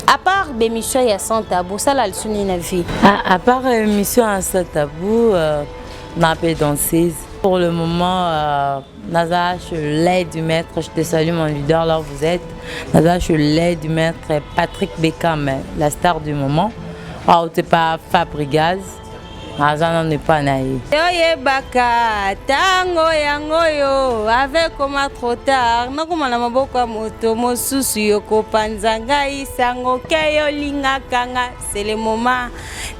À part l'émission ya sans tabou, ça là le sonné na vie. À part l'émission sans tabou, n'a pas danseuse. Pour le moment, Naza, je l'aide du maître, je te salue mon leader, là où vous êtes. Naza, je l'aide du maître Patrick Beckham, la star du moment. Oh, t'es pas Fabrigaz. Naza n'est pas naïf. Oye baka, tango yangoyo, avec comme trop tard. Non comme la maboko moto, mo susu yoko panzanga isango keyo linga kanga. C'est le moment.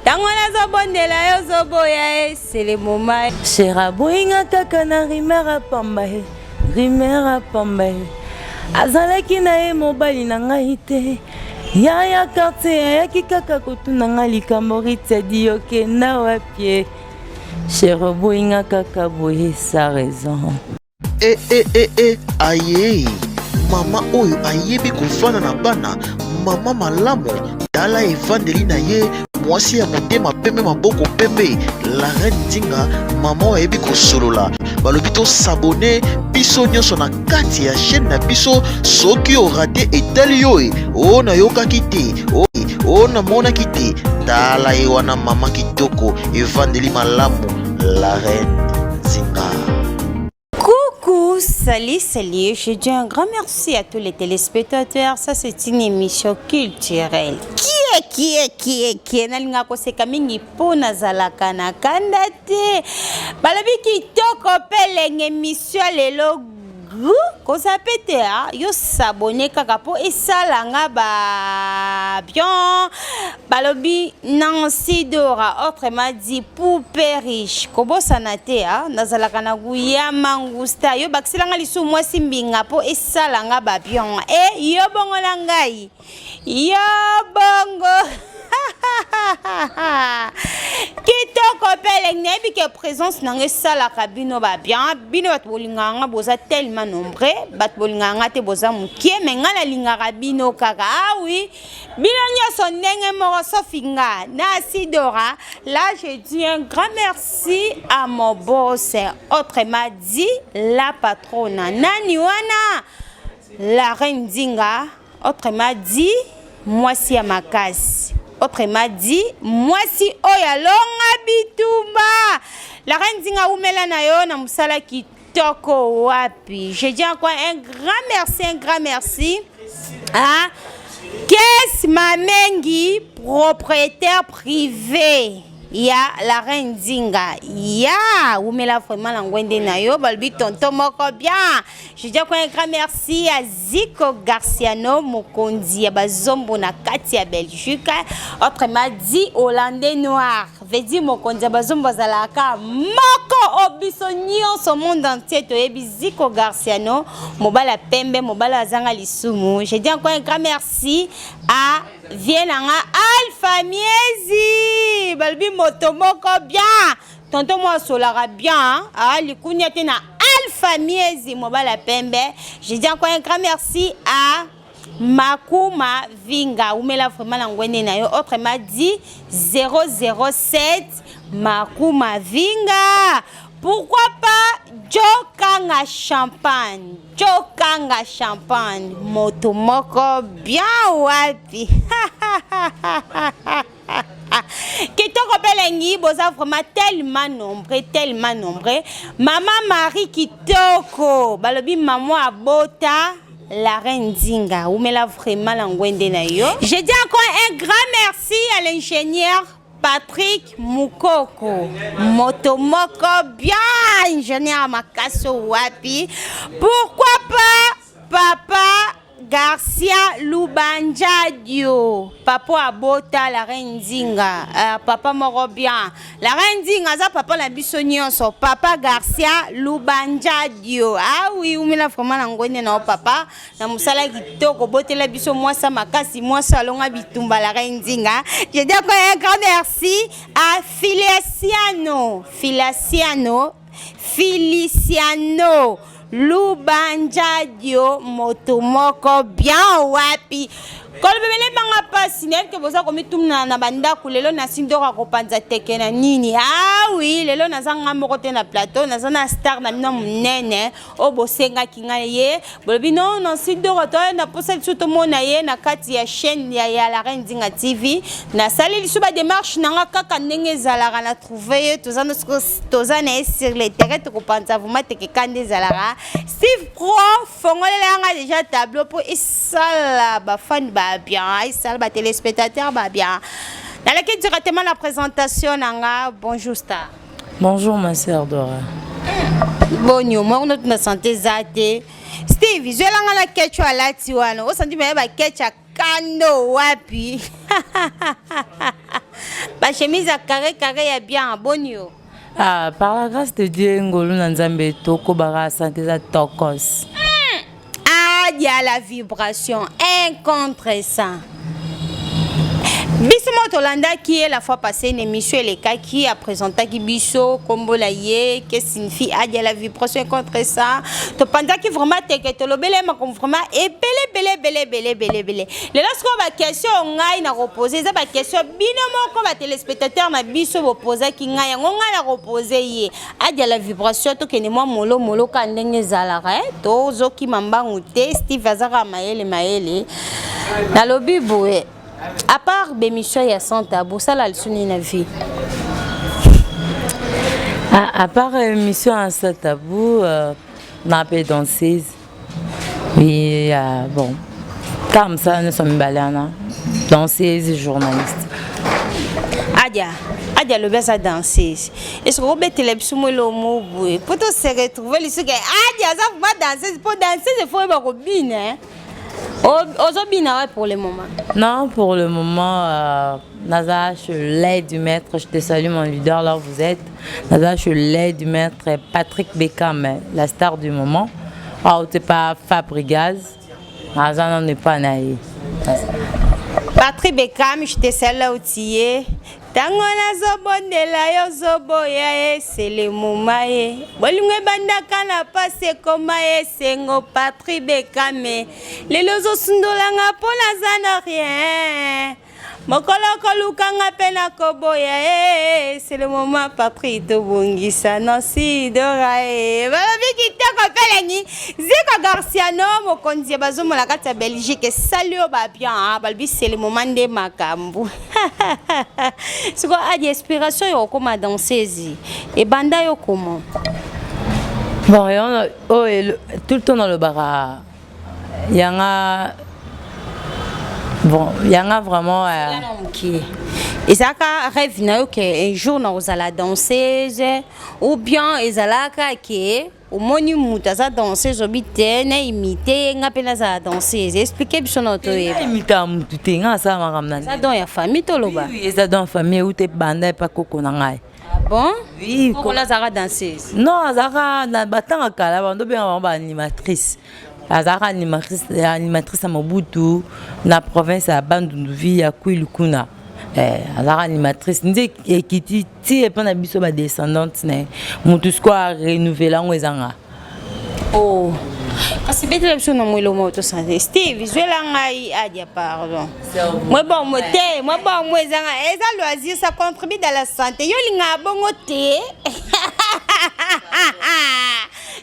Tango na zobondela yo zoboya, c'est le moment. Chera boinga kakana rimera pambahe, rimera pambahe. Azalaki na e mobali na ngai te. Yaya quartier yaki kaka kotuna nga likambo ritedi yoke na wapie. Chera boinga kaka boye sa raison. Aye. Mama oyo ayebi kofana na bana, mama malamu tala evandeli na ye mwasi ya motema pembe maboko pembe la reine Nzinga mama ayebi kosolola balobi to s'abonner biso nyonso na kati ya chaîne na biso soki o raté etali yo o na yokaki te o na monaki te tala ye wana mama kitoko evandeli malamu la reine Nzinga. Coucou, salut, je dis un grand merci à tous les téléspectateurs. Ça, c'est une émission culturelle. Qui est nalinga koseka mingi pona zalaka na kandate. Balabi ki toko pelenge émission lelo ko sapete yo s'abonner kaka po esalanga ba bien balobi Nancy Dora autrement dit poupée riche kobo sanate nazalaka na guya mangusta yo bakiselanga lisu mwasi mbinga po esalanga ba bien yo bongo na ngai yo bongo kitoko peleng nebi ke présence nanga sala kabino ba bien bino bat bolinganga boza tellement nombreux bat bolinganga te boza mukie menga la lingaka bino kaka oui bino nyoso ndenge moko sofinga na Sidora. Là je dis un grand merci à mon boss autrement dit la patronne nani wana la reine Nzinga autrement dit moi si à ma case. Autrement dit, moi si oya longa bitumba. La reine Nzinga umela na yo na musala kitoko wapi. Je dis encore un grand merci à Kes Mamengi, propriétaire privé. Ya la reine Nzinga ya umela vraiment la ngwende na yo balbi tonton moko bien. Je dis un grand merci à Zico Garciano Mokondi ya bazombo na kati ya Belgique autrement dit hollandais noir veut dire Mokondi ya bazombo zalaka moko obiso nyonso monde entier to yebi Zico Garciano mobala pembe mobala zanga lisumu. Je dis encore un grand merci à Vienanga Alpha Miezi balbi motomoko bien tonton moi solara bien likunya te na Alpha Miezi mobala pembe. Je dis encore un grand merci à Makuma Vinga umela vraiment la ngwene na yo autrement dit 007 Makuma Vinga. Pourquoi pas Jokanga champagne motomoko bien wapi. Kitoko Belengi boza vraiment tellement nombreux. Maman Marie Kitoko balobi maman abota la reine Nzinga umela vraiment la ngwende na yo. Je dis encore un grand merci à l'ingénieur Patrick Mukoko motomoko bien ingénieur makaso wapi. Pourquoi pas papa Garcia Lubanjadio papa abota la reine Nzinga papa moko bien la reine Nzinga za papa la biso nyonso papa Garcia Lubanjadio oui umela vraiment na ngwene na papa na musala kitoko botela biso mwasa makasi mwasa longa bitumba la reine Nzinga. Je dis encore un grand merci à Feliciano Lubanjadio motomoko bien wapi. Kolbele banga signal que boza komi tumna na banda kulelo na sindora kopanza teke na nini. Ah oui, lelo na zanga moko te na plateau, na zana star na mino munene o bosenga kinga ye. Bolobi non non sindora to na posa tout mona ye na kati ya chaîne ya la Reine Dinga TV. Na sali lisuba démarche nanga kaka ndenge zalara na trouver tozana sur les terrains to kopanza vuma teke kande zalara. Steve Pro fongolela nga déjà tableau pour isala ba fan ba bien, isala ba téléspectateurs ba bien. Dans laquelle directement la présentation nanga bonjour star. Bonjour ma sœur Dora. Bonjour, moi on a santé zate. Steve, je langa la ketchu ala tiwana. O senti me ba ketchu kando wapi. Ba chemise à carré ya bien bonjour. Ah, par la grâce de Dieu, Ngolo Nanzambe Toko Bara Santé za Tokos. Ah, il y a la vibration incontressable. Biso Motolanda qui est la fois passée une émission les cas qui a présenté qui biso combo la ye que signifie ah il y a la vibration contre ça to pendant qui vraiment te que to lobele ma comme vraiment et belé les lorsqu'on va question ngai na reposer ça ba question binomo ko ba téléspectateur na biso bo poser ki ngai ngai na reposer ye ah il y a la vibration to que ne moi molo ka ndenge zalara to zoki mambangu te Steve azaka maele na lobi boé. À part l'émission il y a sans tabou, ça la leçon na vie. À part l'émission sans tabou, n'a pas danseuse. Oui, bon, comme ça nous sommes balana, danseuse et journaliste. Adia le best à danseuse. Est-ce que vous mettez les psaumes le mot boué? Pour te se retrouver les sucres. Adia ça va danser, pour danser il faut être robine hein. Pour le moment. Non, pour le moment, Naza, je l'ai du maître, je te salue mon leader, là où vous êtes. Naza, je l'ai du maître Patrick Beckham, la star du moment. Ah, tu n'es pas Fabrigaz. Naza, n'est pas naïf. Patrick Beckham, je te salue là où tu es. Tango na zobondela yo zoboya c'est le moment ye bolingwe bandaka na passe koma sengo Patrick Beckham lelo zo sundolanga pona zana rien mokolo kolukanga pena koboya c'est le moment Patrick to bongisa non si dora balobi kitoko pelengi Zika Garciano mokonzi bazomo la kati ya Belgique salut ba bien balobi c'est le moment de makambu. C'est quoi a des inspirations yo comme danseuse et banda yo comment bon tout le temps dans le bar yanga bon yanga vraiment et ça ka rêve na yo que un jour na ozala danseuse ou bien ezalaka ke au moni muta za danseuse obite na imiter nga pena za danseuse expliquer biso na to e imiter mutu te nga sa makamna ça don ya famille to loba oui ça don famille ou te banda pa koko na ngai bon oui ko la zara danseuse non zara na batanga kala bando bien ba animatrice azara animatrice à Mobutu na province à Bandunduvi ya Kwilikuna azara animatrice ndi ekiti ti e pana biso ba descendante ne mutu square renouveler ngwezanga oh kasi bete biso na mwilo moto santé Steve visuela ngai adia pardon moi bon moté moi bon mwezanga eza loisir ça contribue dans la santé yo linga bongo te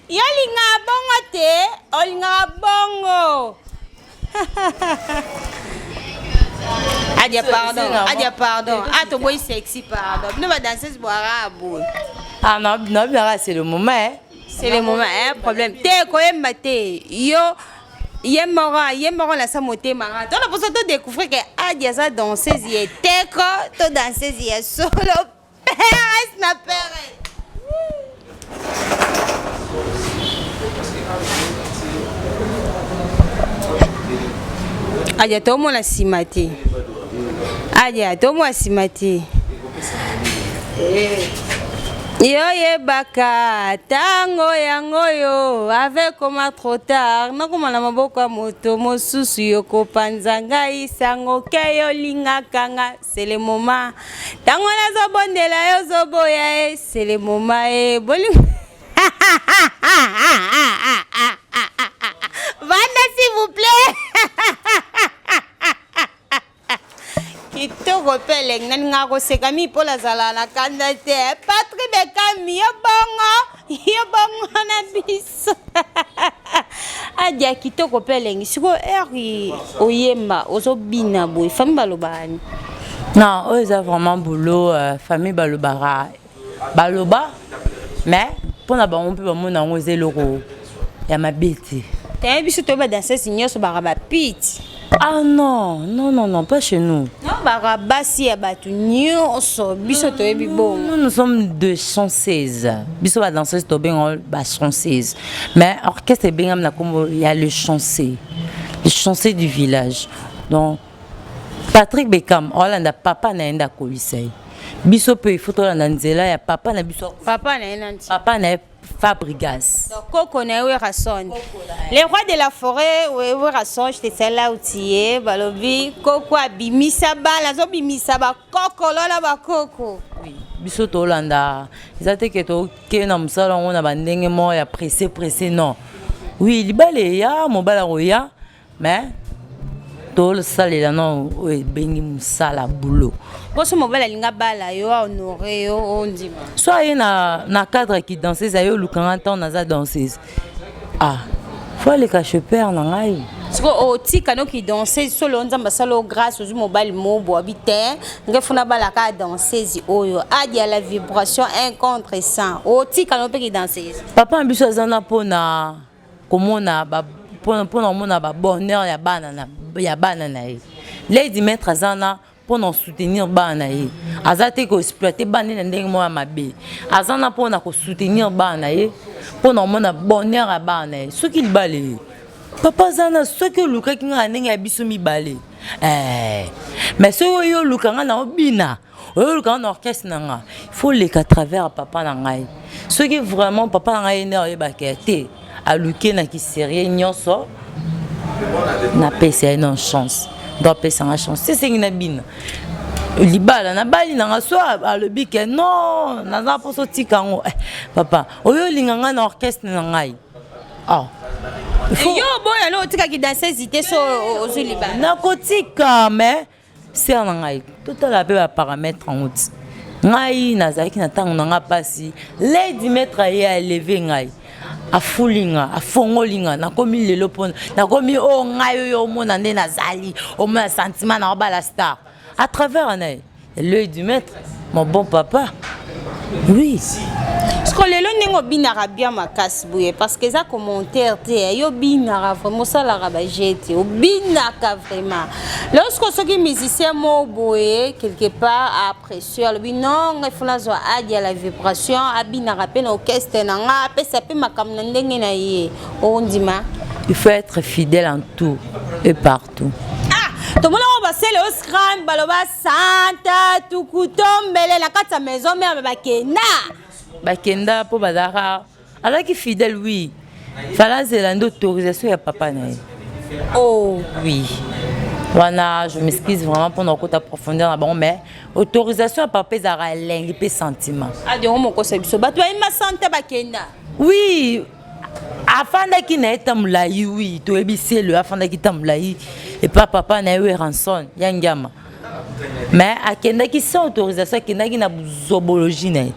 yo linga bongo te olinga bongo Adia pardon. Ah, tu bois sexy, pardon. Nous va danser ce boira à bout. Ah non, c'est le moment. C'est le moment, hein, problème. T'es quoi, maté? Yo, yemora la samoté mara. Tu as besoin de découvrir que Adia sa danseuse y est teco, tu danseuse y est solo. Père, snapper. Adia tomo la simati. Adia tomo la simati. Yo ye baka tango yango yo avec comme trop tard na kuma na maboko ya moto mosusu yo kopanzanga isango ke yo linga kanga c'est le moment tango na zobondela yo zoboya c'est le moment boli Vanda s'il vous plaît. kitoko pe leng nani nga koseka mi mpo nazala na kanda te Patri Bekami yo bongo na biso adia kitoko pe leng siko eri oyemba ozobina boye famille balobani non eux ont vraiment boulot famille balobara baloba mais pour na bango mpe bamona yango eza eloko ya mabe te te biso toyeba dansese nyonso baka bapiti. Ah non, pas chez nous. Non, basi ya batu nyonso biso toyebi bon. Nous sommes de chanceuses. Biso ba danseuse to ben ba chanceuse. Mais orchestre bengam na comme il y a le chanceux du village. Donc Patrick Bekam, Hollande papa na enda kolisei. Biso pe photo na nzela ya papa na biso. Papa na enanti. Papa na Fabrigas. Donc Coco na we rason. Les rois de la forêt we rason je te celle-là outil balobi Coco abimisa bala zo bimisa ba Coco lola ba Coco. Oui, biso to Hollande. Ezate ke to ke na musala on na bandenge mo ya pressé non. Oui, libale ya mobala roya mais to le salela non bengi musala boulot. Boso mobala linga bala yo honoré yo ondima. Soit na cadre qui danseuse ayo lukanga temps naza danseuse. Ah, faut aller cacher père na ngai. Siko o tika no ki danseuse solo nzamba salo grâce aux mobile mobo habité ngefuna bala ka danseuse oyo adia la vibration un contre 100. O tika no pe ki danseuse. Papa ambiso azana pona komona ba pona mona ba bonheur ya bana na ye. Lady maître azana pour nous soutenir bana ye azate ko exploiter bana na ndenge mo ya mabe azana pour na ko soutenir bana ye pour na mona bonheur ya bana ye soki libale papa zana soki luka kinga ndenge ya biso mibale mais soki yo luka nga na obina oyo luka na orchestre na nga il faut les à travers papa na ngai soki vraiment papa na ngai ne oyeba te a luke na ki sérieux nyonso na pesa une chance doit payer sa chance c'est ce qui n'a bien libala na bali na so a le bic non na pour sortir quand papa oyo linganga na orchestre na ngai ah yo boya no tika ki danser zité so au libala na kotika mais c'est na ngai tout la pe ba paramètre en route ngai nazaki na tango na nga pasi lady maître ya lever ngai a fulinga a fongolinga na komi lelo pona na komi o ngai yo mona nde nazali o mon sentiment na ba la star à travers un œil l'œil du maître mon bon papa oui ce que lelo ningo binara bien makasi bouye parce que ça commentaire te yo binara vraiment ça la rabajete o binaka vraiment lorsque ceux qui musicien mo bouye quelque part après sur le non il faut la zo adia la vibration abinara pe na orchestre na nga pe ça pe makam na ndenge na ye o ndima il faut être fidèle en tout et partout. Tout le monde va passer le scram baloba santa tukutombele na kata maison mais bakenda po bazara alaki fidèle oui fallait zélande autorisation ya papa na ye. Oh oui wana je m'excuse vraiment pour notre côté profondeur na bon mais autorisation ya papa ezara lengi pe sentiment adi on moko sebiso bato ba santa bakenda oui afandaki na eta mulai oui to ebiselo afandaki ta mulai et papa na ye ranson ya ngama mais akendaki sans autorisation akendaki na zobologie na ye.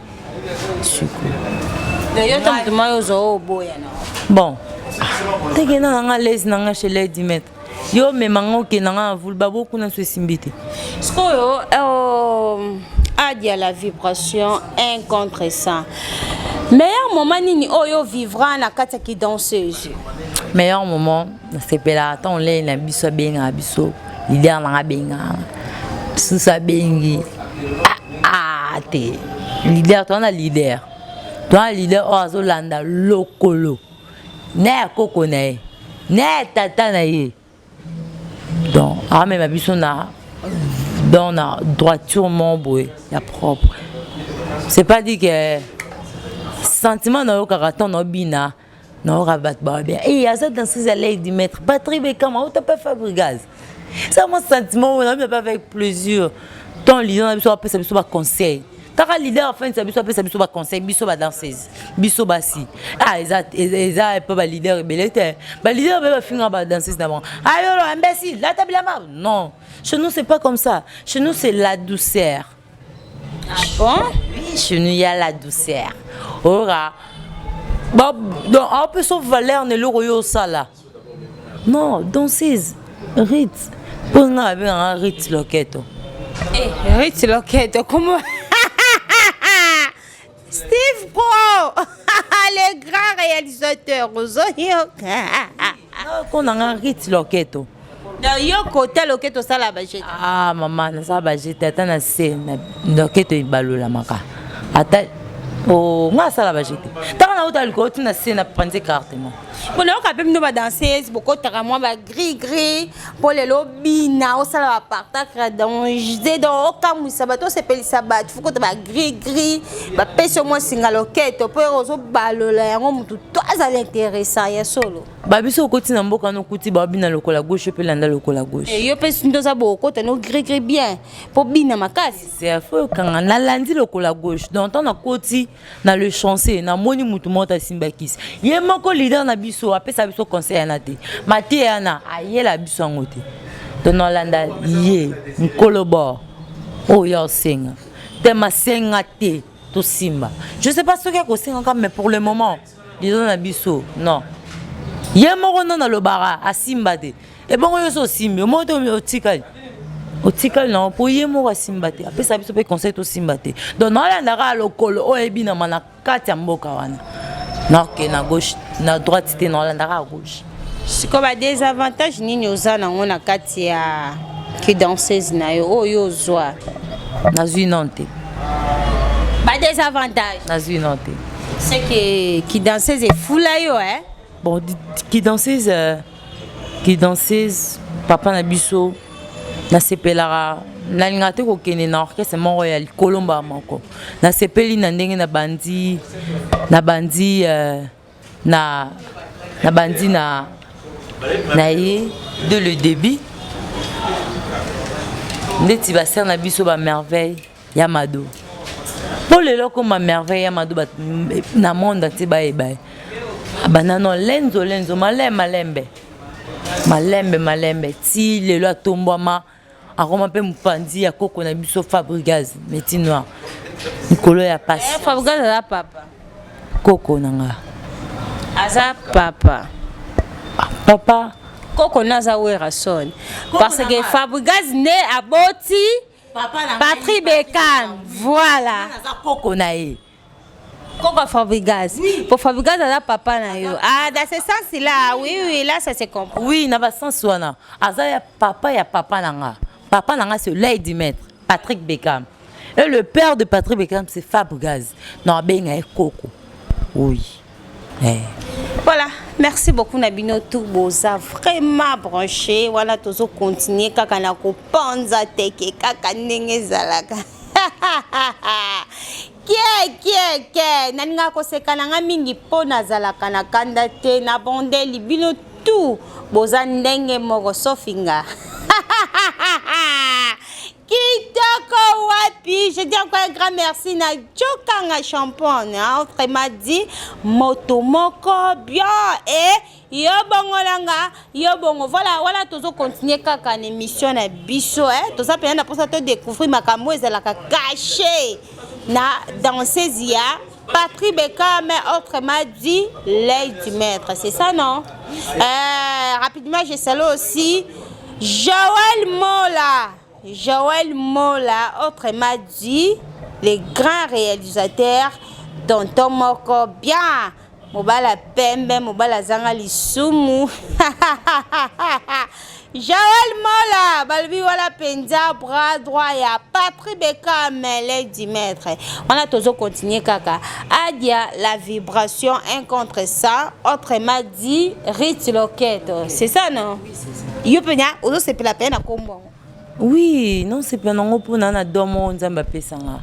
Bon, tu es dans l'aise dans chez les 10 mètres. Yo me mango ke na vul babo kuna so simbite. Skoyo adia la vibration un contre 100. Meilleur moment nini oyo vivra na kata ki danseuse. Meilleur moment c'est pela ton le na biso benga biso leader na benga. Sous sa bengi. Te leader toi na leader. Toi leader ozolanda lokolo. Na koko na ye. Na tata na ye. Donc même abiso na dans la droiture mon boy la propre. C'est pas dit que sentiment na okaraton no bina na rabat ba bien. Et ça dans ces allées du maître Patrick Bekam on t'a pas Fabrigas. Ça mon sentiment on n'a pas avec plaisir. Ton leader na biso après ça biso ba conseil. Kaka leader fin ça biso apesa biso ba conseil biso ba danseuse biso basi ah eza pas ba leader belete ba leader ba finga ba danseuse d'avant ayo imbécile la table là non chez nous c'est pas comme ça chez nous c'est la douceur. Ah bon? Oui, chez nous il y a la douceur. Ora bon donc un peu sauf valeur ne le royo ça là non danseuse Ritz pour nga bien Ritz loketo Ritz loketo comment Steve Pro, le grand réalisateur, qu'on a un Ritz loketo. Yo côté loketo ça la budget. Ah maman, na ça budget attends na c'est loketo ibalo la maka. Attends oh nga ça la budget. Tant na uta loketo na c'est na prendre carte moi. Bon on quand même nous va danser beaucoup tara moi ba gris pour les lobby na au sala ba partage dans je dans okamu sabato c'est peli sabat faut que ba gris ba pèse moi singa loketo pour ozo balola yango mutu to azali intéressant ya solo. Ba biso koti na mboka no kuti ba bina lokola gauche pe landa lokola gauche. Et yo pèse ndoza boko tano gris bien pour bina makasi. C'est faux quand na landi lokola gauche donc on a koti na le chancer na moni mutu monta simbakis. Ye moko leader na biso apesa biso conseil na te mati yana ayela biso ngote tono landa ye nkolobo o yo senga te masenga te to simba je sais pas ce qu'il y a ko senga mais pour le moment disons na biso non ye moko na lo bara asimba te e bongo yo so simbi mo to otikali non pour ye moko asimba te apesa biso pe conseil to simba te donc na landa ka lokolo o ebina mana kati ya mboka wana. Non, que na gauche, na droite c'était non, la à gauche. C'est comme des avantages ni oza na ngona kati ya ki danseuse na yo oyo zwa. Na zuinante. Ba des avantages. Na zuinante. C'est que qui danseuse est fou là yo hein. Bon qui danseuse papa na biso na sepelara na lingate ko kene na orchestre mon royal Colomba moko. Na sepeli na ndenge na bandi na ye de le début ndeti ba ser na biso ba merveille ya mado pour le loko ma merveille ya mado na monde ti ba eba banano lenzo malembe ti le lo tombama aroma pe mpandi ya koko na biso Fabregas meti noir Nicolo ya passe Fabregas la papa koko nanga aza papa koko naza wera son parce que Fabregas né aboti Patrick Beckham voilà naza koko na ye koko Fabregas pour Fabregas aza papa na yo ah dans ce sens là oui là ça se comprend oui na ba sens wana aza ya papa nanga c'est l'œil du maître Patrick Beckham et le père de Patrick Beckham c'est Fabregas non benga e koko oui voilà merci beaucoup Nabino tout boza vraiment branché voilà tozo continuer kaka na ko panza teke kaka ndenge zalaka Kie naninga ko sekana nga mingi po nazalaka na kanda te na bondeli bino tout boza ndenge moko sofinga Kitoko wapi, je dis encore un grand merci na Jokanga Champagne, autrement dit motomoko bien et yo bongo voilà tozo continuer kaka émission na biso toza pena pour ça te découvrir makambo ezalaka caché na danseuse ya Patrick Beckham, mais autrement dit l'œil du maître, c'est ça non? Rapidement je salue aussi Joël Mola, autrement dit, les grands réalisateurs Tonton Moko bien, Mobala Pembe, Mobala Zanga Lisumu. Joël Mola, Balbi Wala Penza, bras droit, il y a Patrick Beckham, l'œil du maître. On a toujours continué, kaka. Adia, la vibration, un contre ça, autrement dit, Ritz Loketo. C'est ça, non? Oui, c'est ça. Yopenia, Ozo, c'est la peine à combo. Oui, non, c'est pas non pour nana domo nzamba pesanga.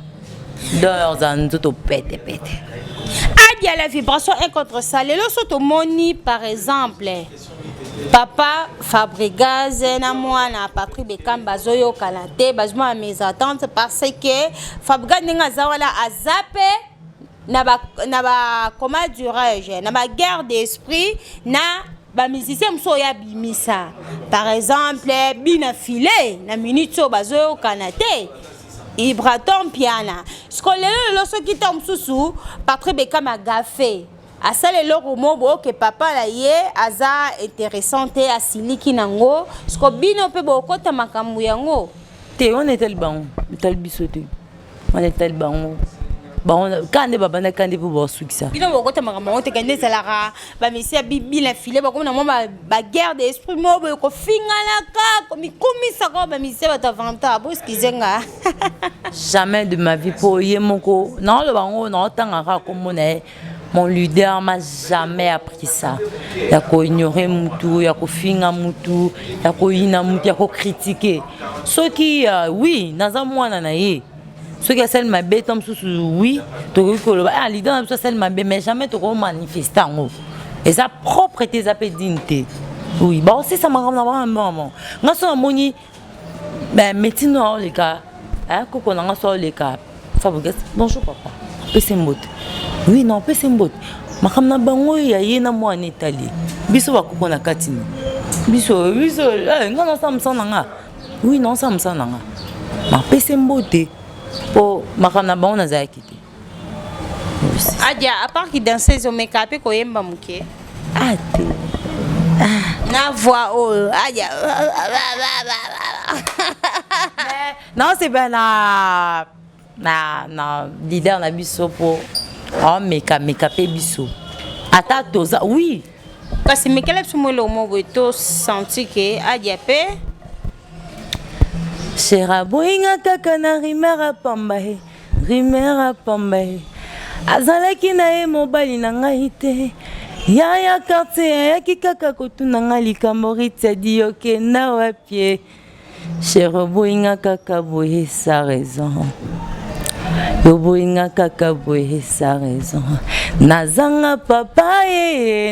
Dors en tout pète. Adia, la vibration, un contre ça. Les lots sont au moni, par exemple. Papa Fabregas na mwana Patrick Bekamba zoyo kalate bazuma mes attentes parce que Fabregas ninga zawala azape na ba comment dirais-je na ba guerre d'esprit na ba musicien mso ya bimisa par exemple bina filé na minute so bazoyo kanate Ibraton piana skolelo lo so kita msusu Patrick Bekamba gafé asale loko mobo que papa la ye aza intéressante asiliki nango sko bino pe bokota makambu yango te on est tel bango tel bisote on est tel bango bon kande baba na kande pour bosukisa bino bokota makambu te kande salara ba misia bibi la filé ba comme na ba guerre d'esprit mobo ko fingala ka ko mikumisa ko ba misia ba tavanta bo skizenga jamais de ma vie pour ye moko non le bango non tanga ko mona. Mon leader m'a jamais appris ça. Il y a qu'à ignorer Moutou, il y a qu'à finir Moutou, il y a qu'à ina Moutou, il y a qu'à critiquer. Ceux qui, oui, dans un mois, ceux qui celle ma bête, oui, tu as leader, ça celle ma bête, mais jamais tu as manifesté en haut. Et sa propre était sa dignité. Oui, bon, c'est ça, ma grand-mère, maman. Moi, c'est un moni, ben, maintenant, les cas, hein, qu'on a sur les cas. Bonjour, papa. C'est un oui, non, c'est un bot. Ma femme bango ya yena mo en Italie. Biso ba ko na katini. Biso, ngana samsa nanga. Oui, non samsa nanga. Ma pese mbote. Po ma femme bango na za kiti. Adia, à part qui danser au make-up ko yemba muke. Ah te. Na voix oh, adia. Non, c'est ben na leader na biso po. Oh, make-up biso. Ata toza, oui. Kasi mekele sumolo mo to senti que adiape. Chera boinga kaka na rimera pambahe. Rimera pambahe. Azalaki na ye mobali na ngai te. Ya quartier ya kikaka kotuna nga likambo ritya di yoke na wapie. Chera boinga kaka boye sa raison. Yoboinga kaka boye sa raison. Nazanga papa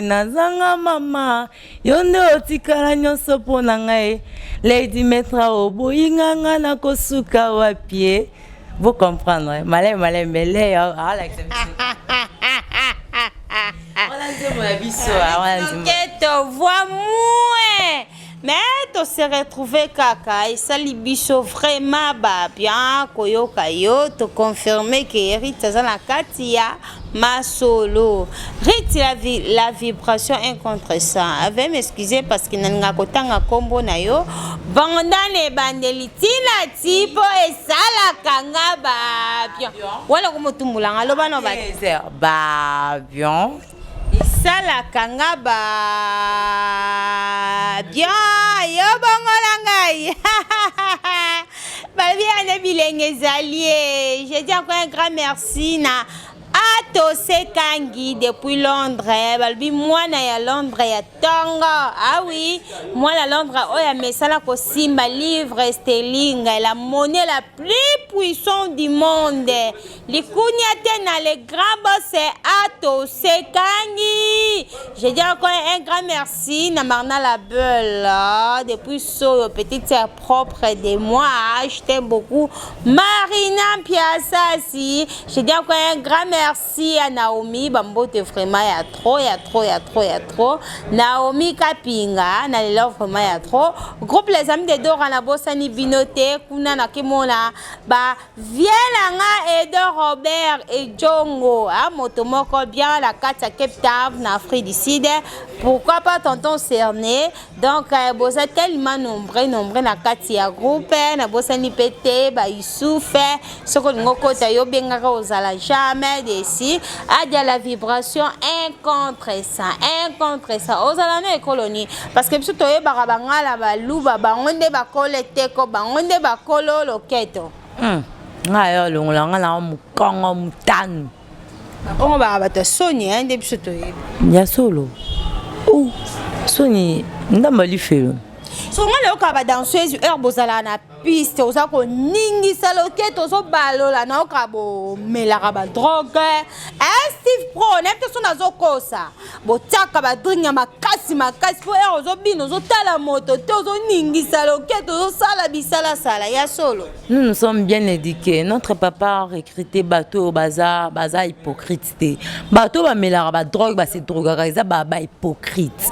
nazanga mama. Yonde otikala nyonso pona ngai. Lady Metra oboinga nga na kosuka wapie. Vous comprendre. Malé mele. Ah la on a dit mon abisso. On voit moins. Mais tu se retrouvé kaka et ça libiso vraiment bien koyoka yo te confirmer que Rita zana katia ma solo Rita la vibration incontressant avait m'excuser parce que nanga kotanga kombo na yo bandane bandelitina tipo et ça la kanga bien wala ko mutumulanga loba no ba bien ça la kanga bien yo bongola ngai babi ane bilenge zalier je dis encore un grand merci na Atose Kangi depuis Londres balbi mwana ya Londres ya tongo ah oui moi la Londres oh ya mesala ko simba livre sterling la monnaie la plus puissante du monde likunya tena le grand boss Atose Kangi je dis encore un grand merci na Marna la Beule depuis so petite sœur propre de moi acheté beaucoup Marina Piazza si je dis encore un grand merci à Naomi Bambote vraiment il y a trop Naomi Kapinga na le vraiment il y a trop groupe les amis de Dora na bosani binote kuna na kimona ba vielanga Edo Robert et Jongo a motomoko bien la carte à Cape Town na Afrique du Sud pourquoi pas tonton Cerné donc bosa tellement nombreux na carte ya groupe na bosani pété ba Youssouf soko ngoko tayo bengaka ozala jamais ici a de la vibration incontressant ozala na colonie parce que biso toye bakabangala baluba bangonde bakole teko bangonde bakolo loketo ngayo longolanga na mukongo mutanu on va bato soni nde biso toye ya solo soni ndamba lifelo songo leo ka ba danseuse heure bozala na piste oza ko ningisa loketo zo balola na okabo melaka ba drogue Steve Pro n'importe son azokosa botaka ba drink ya makasi po heure ozo bino zo tala moto te ozo ningisa loketo zo sala bisala sala ya solo. Nous sommes bien éduqués. Notre papa a recruté bateau au bazar hypocrite. Bateau ba melaka ba drogue ba c'est drogue ba hypocrite.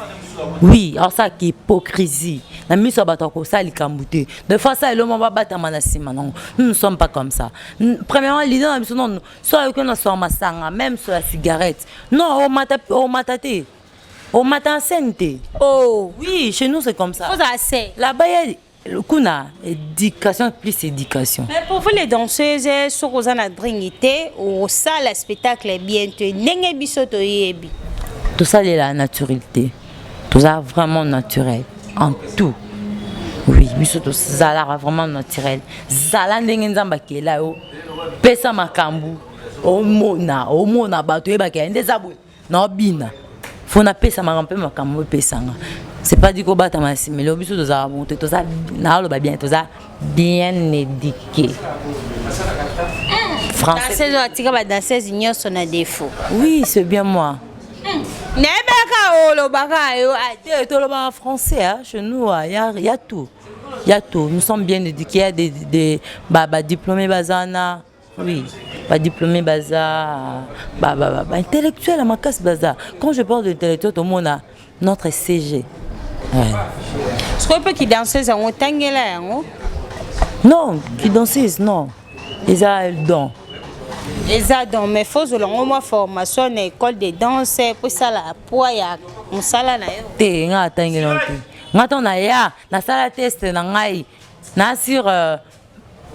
Oui, alors ça qui est hypocrisie. La mise au bateau ça li kambouté. De fois ça l'homme va battre manasima non. Nous ne sommes pas comme ça. Premièrement l'idée non soit que nous sommes masanga même sur la cigarette. Non, au matate. Au matin santé. Oh, oui, chez nous c'est comme ça. Vous assez. Là-bas il y a le kuna éducation plus éducation. Mais pour vous les danseuses, sur vous en a dringité au salle spectacle bientôt n'engé bisoto yebi. Tout ça c'est la naturalité. Tout ça vraiment naturel en tout. Oui, bisoto ça vraiment naturel. Zala ndenge nzamba kela yo. Pesa makambu. Omona bato yeba ke ndeza boy. Na bina. Faut na pesa makambu pesanga. C'est pas dit qu'on bat à ma mais le biso doza monter tout ça na lo ba bien tout ça bien éduqué. Français atika ba danseuse nyonso na défaut. Oui, c'est bien moi. Nebeka olo baka yo ate to lo ba français hein, chez nous il y a tout. Il y a tout. Nous sommes bien éduqués, il y a des diplômés bazana. Oui, pas diplômé bazar, intellectuel à ma casse bazar. Quand je parle d'intellectuel, tout le monde a notre CG. Ouais. Est-ce qu'on peut qui danseuse en tangela non, qui danseuse non. Ils ont don. Ils ont don, mais faut que l'on formation à l'école de danse pour ça la poids ya on sala na yo. Té nga tangela non. Nga ton na ya na sala test na ngai na sur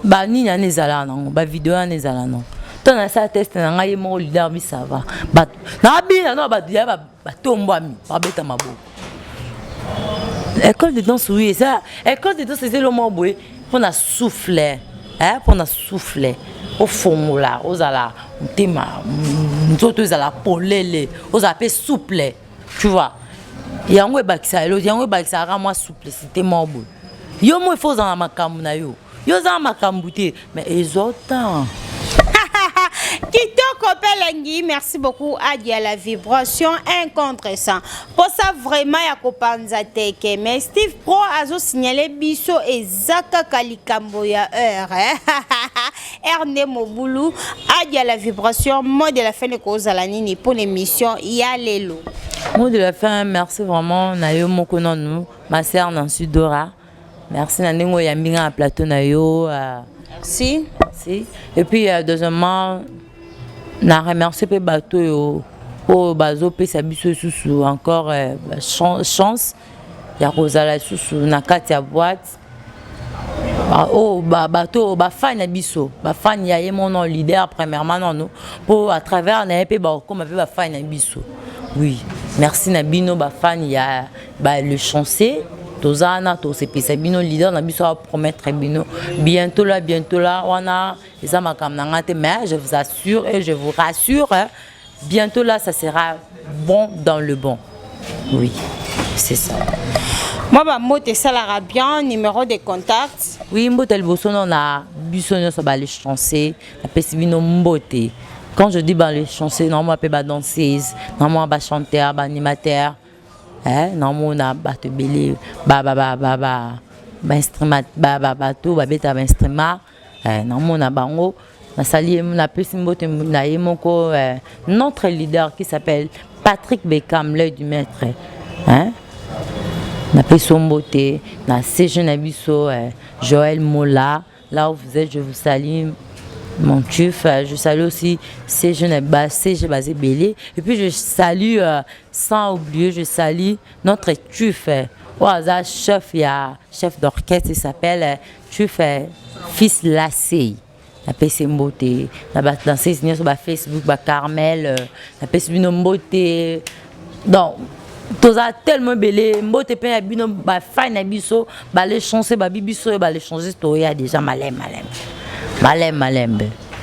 ba ni na nezala non, ba vidéo na nezala non. Ton na sala test na ngai mo leader mi ça va. Ba na bina no ba dia ba tombami, ba beta mabo. École de danse, oui, ça. École de danse, c'est le mot boué. On a soufflé, hein, on a soufflé. Au fond là, aux ala, tema, nous autres ala polele, aux appels souple, tu vois. Il y a un web ça, il y a un web ça, rends-moi souple, c'était mon boué. Yo moi il faut dans ma camuna yo, yo dans ma cambouté, mais ils autant. Kitoko Pelengi, merci beaucoup à la vibration incontrestant. Pour ça vraiment ya kopanza teke mais Steve Pro azo signalé biso et Zaka Kalikambo ya heure. Erne Mobulu à la vibration mot de la fin de cause à la nini pour l'émission ya lelo. Mot de la fin, merci vraiment nayo moko nous, ma sœur Nancy Dora. Merci nanengo ya mbinga à plateau nayo. Merci. Merci. Et puis deuxièmement na remercier pe bateau yo o bazo pe sabiso susu encore chance ya kozala susu na kati ya boîte o bateau ba fan na biso ba fan ya ye mon leader premièrement non pour à travers na pe ba comme ba fan na biso. Oui, merci na bino ba fan ya ba le chancer tozana to c'est pesa bino leader na biso promettre bino bientôt là on a ça ma kamnangate mais je vous assure et je vous rassure hein, bientôt là ça sera bon dans le bon. Oui, c'est ça. Moi ba mote salara bien numéro de contact. Oui, mbotel boso on a bisonyo so ba les chancer na pesa bino mbote. Quand je dis ba les chancer non moi pe ba danseuse, non moi ba chanteur, ba animateur. Non mon a bateau belé instrument bateau beta instrument non mon a bango na sali na pesi mbote na yemoko notre leader qui s'appelle Patrick Beckham l'œil du maître hein na pesi mbote na CG na biso Joël Mola là où vous êtes je vous salue mon tuf, je salue aussi ces jeunes basé belé et puis je salue sans oublier je salue notre tuf chef il y a chef d'orchestre il s'appelle tuf fils Lassé la PC Mbote la danser sur Facebook Carmel la PC Bino Mbote donc tous a tellement belé Mbote pe bino ba fine biso ba les chancer ba bibiso ba les changer story déjà malem Malem.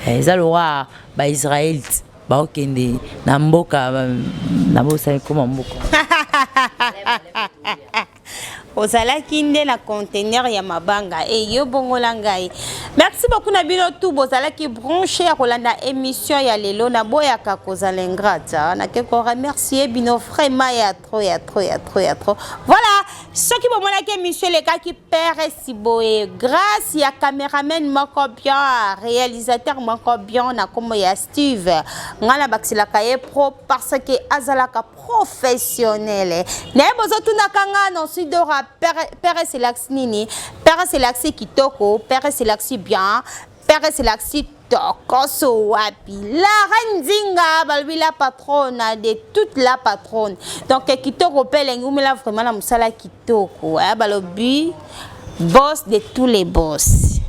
Ezalora ba Israël ba okende na mboka na bosa comme mboka. ozalaki nde na conteneur ya mabanga yo bongola ngai. Merci beaucoup na bino tout bozalaki branché ya kolanda émission ya lelo na boyaka kozala ingrata na ke ko remercier bino vraiment ya trop. Voilà, ceux qui bomonaki émission lekaki père Siboye grâce ya caméraman moko bien, réalisateur moko bien na komo ya Steve ngala baksilaka ye pro parce que azalaka professionnel ne bozo tunakanga non sidora père Selaxi nini père Selaxi kitoko père Selaxi bien père Selaxi tokoso wapi la rendinga balbi la patronne de toute la patronne donc kitoko pelengi umela vraiment la musala kitoko balobi boss de tous les boss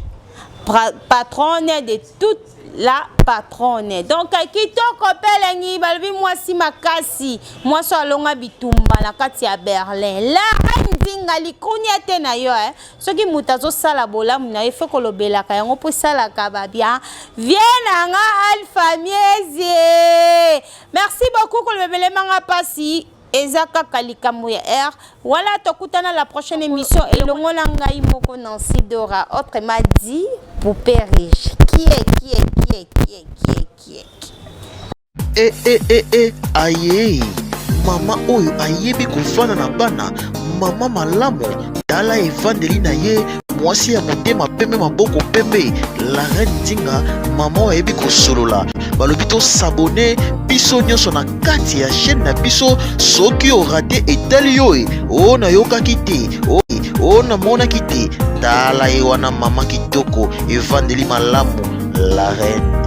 patronne de toute la patronne donc kitoko pelengi balbi mwasi makasi mwasi alonga bitumba na kati ya Berlin la ndinga likunya te na yo soki mutazo sala bolamu na efe kolobelaka yango po sala ka ba bien viens nga Alpha Mieze. Merci beaucoup kolobele manga pasi ezaka kalikambo ya R voilà tokutana la prochaine émission elongola ngai moko Nancy Dora autrement dit poupée riche qui est aye mama oyo ayebi kofana na bana mama malamu tala evandeli na ye mwasi ya motema pembe maboko pembe la reine Dinga mama oyo ayebi kosolola balobi to s'abonner biso nyonso na kati ya chaîne na biso soki orate etali yo o na yokaki te o na monaki te tala ye wana mama kitoko evandeli malamu la reine